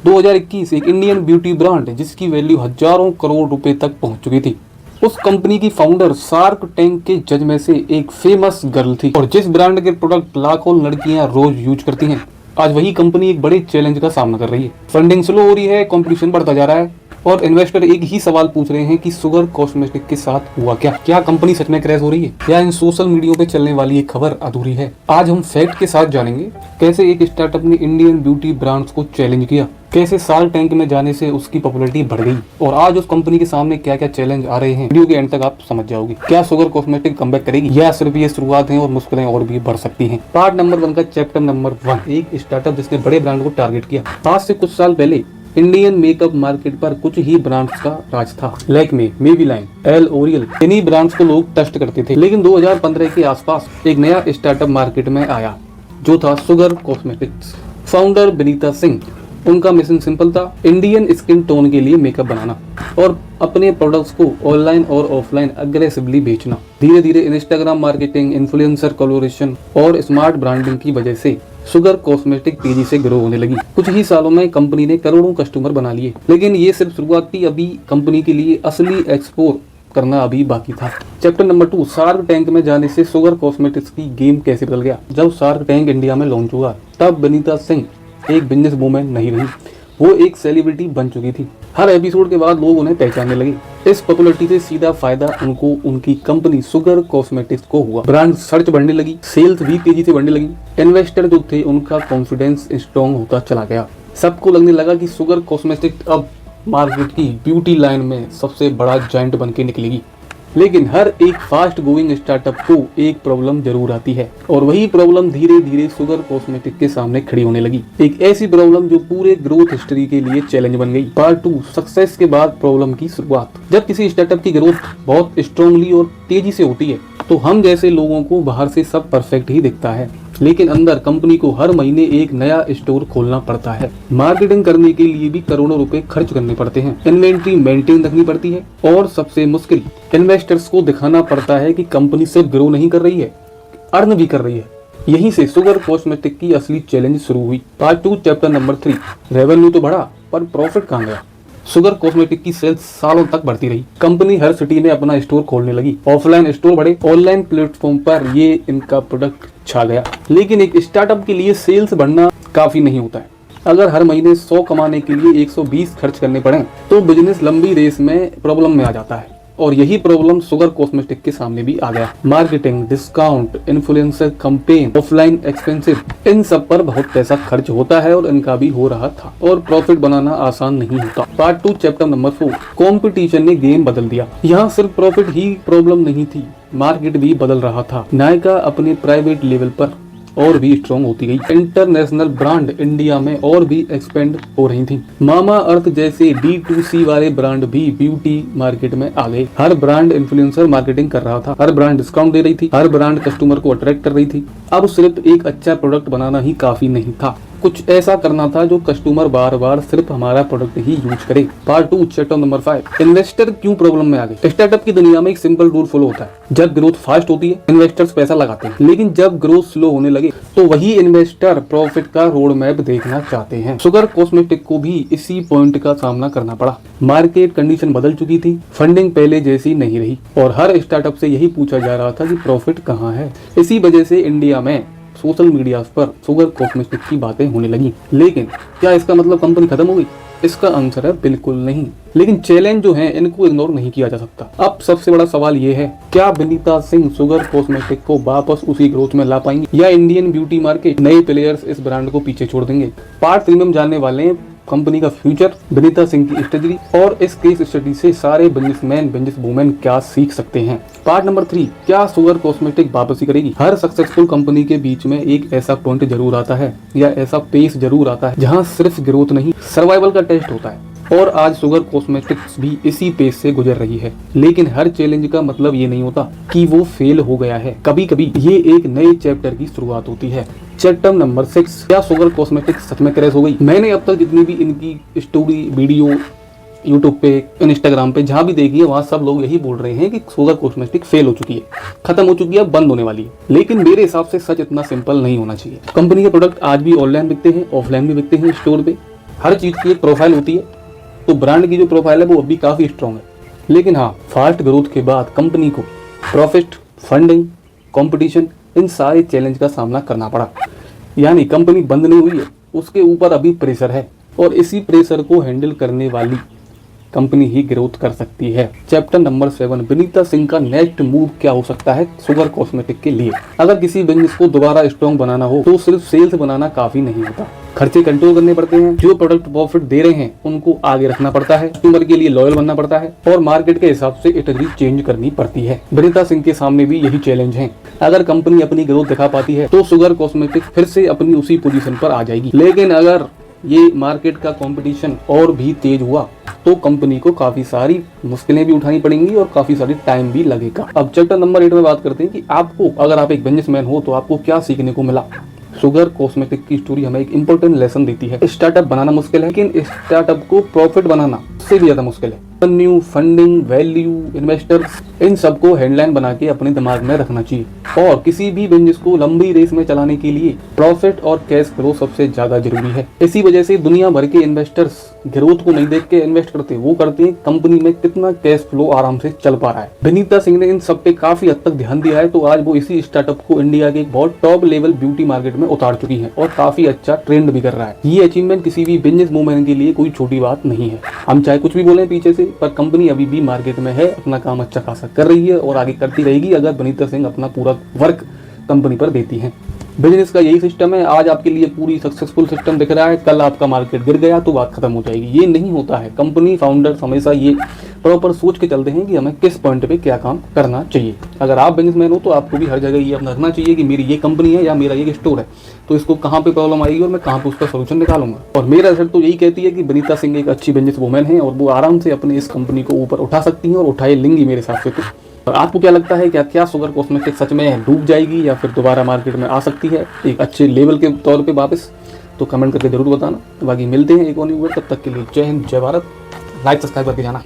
2021 एक Indian beauty brand जिसकी value हजारों करोड़ रुपए तक पहुंच चुकी थी। उस कंपनी की फाउंडर शार्क टैंक के जज में से एक फेमस गर्ल थी और जिस ब्रांड के प्रोडक्ट लाखों लड़कियां रोज यूज करती हैं, आज वही कंपनी एक बड़े चैलेंज का सामना कर रही है। फंडिंग स्लो हो रही है, कंपटीशन बढ़ता जा रहा है और इन्वेस्टर एक ही सवाल पूछ रहे हैं कि शुगर कॉस्मेटिक के साथ हुआ क्या कंपनी सच में क्रैश हो रही है या इन सोशल मीडिया पे चलने वाली ये खबर अधूरी है। आज हम फैक्ट के साथ जानेंगे कैसे एक स्टार्टअप ने इंडियन ब्यूटी ब्रांड्स को चैलेंज किया, कैसे शार्क टैंक में जाने से उसकी पॉपुलैरिटी बढ़ गई और आज उस कंपनी के सामने क्या क्या चैलेंज आ रहे हैं। वीडियो के एंड तक आप समझ जाओगे। क्या शुगर कॉस्मेटिक कमबैक करेगी या सिर्फ ये शुरुआत है और मुश्किलें और भी बढ़ सकती हैं। पार्ट नंबर 1 का चैप्टर नंबर 1, एक स्टार्टअप जिसने बड़े ब्रांड को टारगेट किया। आज से कुछ साल पहले इंडियन मेकअप मार्केट पर कुछ ही ब्रांड्स का राज था। लैक्मे, मेबीलाइन, L'Oreal, इन्हीं ब्रांड्स को लोग टेस्ट करते थे। लेकिन 2015 के आसपास एक नया स्टार्टअप मार्केट में आया जो था sugar cosmetics. Founder Vinita Singh, उनका मिशन सिंपल था, इंडियन स्किन टोन के लिए मेकअप बनाना और अपने प्रोडक्ट्स को ऑनलाइन और ऑफलाइन अग्रेसिवली बेचना। धीरे धीरे इंस्टाग्राम मार्केटिंग, इन्फ्लुएंसर कोलैबोरेशन और स्मार्ट ब्रांडिंग की वजह से शुगर कॉस्मेटिक तेजी से ग्रो होने लगी। कुछ ही सालों में कंपनी ने करोड़ों कस्टमर बना लिए। लेकिन ये सिर्फ शुरुआत थी, अभी कंपनी के लिए असली एक्सप्लोर करना अभी बाकी था। चैप्टर नंबर 2, शार्क टैंक में जाने से शुगर कॉस्मेटिक्स की गेम कैसे बदल गया। जब शार्क टैंक इंडिया में लॉन्च हुआ तब विनीता सिंह एक बिजनेस वूमेन नहीं रही, वो एक सेलिब्रिटी बन चुकी थी। हर एपिसोड के बाद लोग उन्हें पहचानने लगे। इस पॉपुलैरिटी से सीधा फायदा उनको उनकी कंपनी शुगर कॉस्मेटिक्स को हुआ। ब्रांड सर्च बढ़ने लगी, सेल्स भी तेजी से बढ़ने लगी। इन्वेस्टर जो थे उनका कॉन्फिडेंस स्ट्रॉन्ग होता चला गया। सबको लगने लगा कि शुगर कॉस्मेटिक्स अब मार्केट की ब्यूटी लाइन में सबसे बड़ा जायंट बन के निकलेगी। लेकिन हर एक फास्ट गोइंग स्टार्टअप को एक प्रॉब्लम जरूर आती है और वही प्रॉब्लम धीरे धीरे शुगर कॉस्मेटिक के सामने खड़ी होने लगी। एक ऐसी प्रॉब्लम जो पूरे ग्रोथ हिस्ट्री के लिए चैलेंज बन गई। पार्ट 2, सक्सेस के बाद प्रॉब्लम की शुरुआत। जब किसी स्टार्टअप की ग्रोथ बहुत स्ट्रांगली और तेजी से होती है तो हम जैसे लोगों को बाहर से सब परफेक्ट ही दिखता है, लेकिन अंदर कंपनी को हर महीने एक नया स्टोर खोलना पड़ता है। मार्केटिंग करने के लिए भी करोड़ों रुपए खर्च करने पड़ते हैं। इन्वेंट्री मेंटेन रखनी पड़ती है और सबसे मुश्किल, इन्वेस्टर्स को दिखाना पड़ता है कि कंपनी सिर्फ ग्रो नहीं कर रही है, अर्न भी कर रही है। यहीं से शुगर कॉस्मेटिक की असली चैलेंज शुरू हुई। पार्ट 2, चैप्टर नंबर 3, रेवेन्यू तो बढ़ा पर प्रॉफिट कहाँ गया। शुगर कॉस्मेटिक की सेल्स सालों तक बढ़ती रही। कंपनी हर सिटी में अपना स्टोर खोलने लगी। ऑफलाइन स्टोर बढ़े, ऑनलाइन प्लेटफॉर्म पर ये इनका प्रोडक्ट छा गया। लेकिन एक स्टार्टअप के लिए सेल्स बढ़ना काफी नहीं होता है। अगर हर महीने 100 कमाने के लिए 120 खर्च करने पड़े तो बिजनेस लंबी रेस में प्रॉब्लम में आ जाता है और यही प्रॉब्लम शुगर कॉस्मेटिक के सामने भी आ गया। Marketing, discount, influencer campaign, offline expensive, इन सब पर बहुत पैसा खर्च होता है और इनका भी हो रहा था और प्रॉफिट बनाना आसान नहीं होता। पार्ट 2, चैप्टर नंबर 4, कंपटीशन ने गेम बदल दिया। यहाँ सिर्फ प्रॉफिट ही प्रॉब्लम नहीं थी, मार्केट भी बदल रहा था। नायका अपने प्राइवेट लेवल पर और भी स्ट्रॉन्ग होती गई। इंटरनेशनल ब्रांड इंडिया में और भी एक्सपेंड हो रही थी। मामा अर्थ जैसे D2C वाले ब्रांड भी ब्यूटी मार्केट में आ गए। हर ब्रांड इन्फ्लुएंसर मार्केटिंग कर रहा था, हर ब्रांड डिस्काउंट दे रही थी, हर ब्रांड कस्टमर को अट्रैक्ट कर रही थी। अब सिर्फ एक अच्छा प्रोडक्ट बनाना ही काफी नहीं था, कुछ ऐसा करना था जो कस्टमर बार बार सिर्फ हमारा प्रोडक्ट ही यूज करे। पार्ट 2, चैप्टर नंबर 5, इन्वेस्टर क्यों प्रॉब्लम में आ गए। स्टार्टअप की दुनिया में एक सिंपल रूल फॉलो होता है, जब ग्रोथ फास्ट होती है इन्वेस्टर्स पैसा लगाते हैं, लेकिन जब ग्रोथ स्लो होने लगे तो वही इन्वेस्टर प्रॉफिट का रोड मैप देखना चाहते हैं। शुगर कॉस्मेटिक को भी इसी पॉइंट का सामना करना पड़ा। मार्केट कंडीशन बदल चुकी थी, फंडिंग पहले जैसी नहीं रही और हर स्टार्टअप से यही पूछा जा रहा था कि प्रॉफिट कहाँ है। इसी वजह से इंडिया में सोशल मीडिया पर शुगर कॉस्मेटिक की बातें होने लगी। लेकिन क्या इसका मतलब कंपनी खत्म हो गई? इसका आंसर है बिल्कुल नहीं। लेकिन चैलेंज जो है इनको इग्नोर नहीं किया जा सकता। अब सबसे बड़ा सवाल ये है, क्या विनीता सिंह शुगर कॉस्मेटिक को वापस उसी ग्रोथ में ला पाएंगे या इंडियन ब्यूटी मार्केट नए प्लेयर्स इस ब्रांड को पीछे छोड़ देंगे। पार्ट 3 में हम जानने वाले हैं कंपनी का फ्यूचर, विनीता सिंह की स्ट्रेटजी और इस केस स्टडी से सारे बिजनेसमैन बिजनेस वुमेन क्या सीख सकते हैं। पार्ट नंबर 3, क्या शुगर कॉस्मेटिक वापसी करेगी। हर सक्सेसफुल कंपनी के बीच में एक ऐसा पॉइंट जरूर आता है या ऐसा पेस जरूर आता है जहां सिर्फ ग्रोथ नहीं सर्वाइवल का टेस्ट होता है और आज शुगर कॉस्मेटिक्स भी इसी पेस से गुजर रही है। लेकिन हर चैलेंज का मतलब ये नहीं होता कि वो फेल हो गया है। कभी कभी ये एक नए चैप्टर की शुरुआत होती है। चैप्टर नंबर 6, क्या शुगर कॉस्मेटिक्स सच में क्रैश हो गई। मैंने अब तक जितनी भी इनकी स्टोरी वीडियो यूट्यूब पे, इंस्टाग्राम पे जहाँ भी देखी है वहाँ सब लोग यही बोल रहे हैं कि शुगर कॉस्मेटिक फेल हो चुकी है, खत्म हो चुकी है, बंद होने वाली है। लेकिन मेरे हिसाब से सच इतना सिंपल नहीं होना चाहिए। कंपनी के प्रोडक्ट आज भी ऑनलाइन बिकते हैं, ऑफलाइन भी बिकते हैं स्टोर पे। हर चीज़ की एक प्रोफाइल होती है, तो ब्रांड की जो प्रोफाइल है वो अभी काफ़ी स्ट्रॉन्ग है। लेकिन हाँ, फास्ट ग्रोथ के बाद कंपनी को प्रॉफिट, फंडिंग, कंपटीशन, इन सारे चैलेंज का सामना करना पड़ा। यानी कंपनी बंद नहीं हुई है, उसके ऊपर अभी प्रेशर है और इसी प्रेशर को हैंडल करने वाली कंपनी ही ग्रोथ कर सकती है। चैप्टर नंबर 7, विनीता सिंह का नेक्स्ट मूव क्या हो सकता है शुगर कॉस्मेटिक के लिए। अगर किसी बिजनेस को दोबारा स्ट्रॉन्ग बनाना हो तो सिर्फ सेल्स बनाना काफी नहीं होता, खर्चे कंट्रोल करने पड़ते हैं, जो प्रोडक्ट प्रॉफिट दे रहे हैं उनको आगे रखना पड़ता है, कस्टमर के लिए लॉयल बनना पड़ता है और मार्केट के हिसाब से स्ट्रेटजी चेंज करनी पड़ती है। विनीता सिंह के सामने भी यही चैलेंज है। अगर कंपनी अपनी ग्रोथ दिखा पाती है तो शुगर कॉस्मेटिक फिर से अपनी उसी पोजीशन पर आ जाएगी। लेकिन अगर ये मार्केट का कंपटीशन और भी तेज हुआ तो कंपनी को काफी सारी मुश्किलें भी उठानी पड़ेंगी और काफी सारी टाइम भी लगेगा। अब चैप्टर नंबर 8 में बात करते हैं कि आपको, अगर आप एक बिजनेसमैन हो तो आपको क्या सीखने को मिला। शुगर कॉस्मेटिक की स्टोरी हमें एक इंपॉर्टेंट लेसन देती है। स्टार्टअप बनाना मुश्किल है, लेकिन स्टार्टअप को प्रॉफिट बनाना उससे भी ज्यादा मुश्किल है। रेवेन्यू, फंडिंग, वैल्यू, इन्वेस्टर्स, इन सबको हेडलाइन बना के अपने दिमाग में रखना चाहिए। और किसी भी बिजनेस को लंबी रेस में चलाने के लिए प्रॉफिट और कैश फ्लो सबसे ज्यादा जरूरी है। इसी वजह से दुनिया भर के इन्वेस्टर्स ग्रोथ को नहीं देख के इन्वेस्ट करते, वो करते हैं कंपनी में कितना कैश फ्लो आराम से चल पा रहा है। विनीता सिंह ने इन सब पे काफी हद तक ध्यान दिया है, तो आज वो इसी स्टार्टअप को इंडिया के एक बहुत टॉप लेवल ब्यूटी मार्केट में उतार चुकी है और काफी अच्छा ट्रेंड भी कर रहा है। ये अचीवमेंट किसी भी बिजनेस वूमेन के लिए कोई छोटी बात नहीं है। हम चाहे कुछ भी बोले पीछे से, पर कंपनी अभी भी मार्केट में है, अपना काम अच्छा खासा कर रही है और आगे करती रहेगी अगर विनीता सिंह अपना पूरा वर्क कंपनी पर देती है। बिजनेस का यही सिस्टम है। आज आपके लिए पूरी सक्सेसफुल सिस्टम दिख रहा है, कल आपका मार्केट गिर गया तो बात खत्म हो जाएगी। ये नहीं होता है। कंपनी फाउंडर्स हमेशा ये प्रॉपर सोच के चलते हैं कि हमें किस पॉइंट पे क्या काम करना चाहिए। अगर आप बिजनेसमैन हो तो आपको भी हर जगह ये अपना रखना चाहिए कि मेरी ये कंपनी है या मेरा ये स्टोर है, तो इसको कहाँ पे प्रॉब्लम आएगी और मैं कहाँ पे उसका सोल्यूशन निकालूंगा। और मेरा रिजल्ट तो यही कहती है कि विनीता सिंह एक अच्छी बिजनेस वूमेन है और वो आराम से अपने इस कंपनी को ऊपर उठा सकती हैं और उठाए लेंगी मेरे हिसाब से। तो और आपको क्या लगता है, क्या शुगर कॉस्मेटिक सच में डूब जाएगी या फिर दोबारा मार्केट में आ सकती है एक अच्छे लेवल के तौर पे वापस? तो कमेंट करके जरूर बताना। बाकी मिलते हैं एक और न्यू वीडियो, तब तक के लिए जय हिंद, जय भारत। लाइक सब्सक्राइब करके जाना।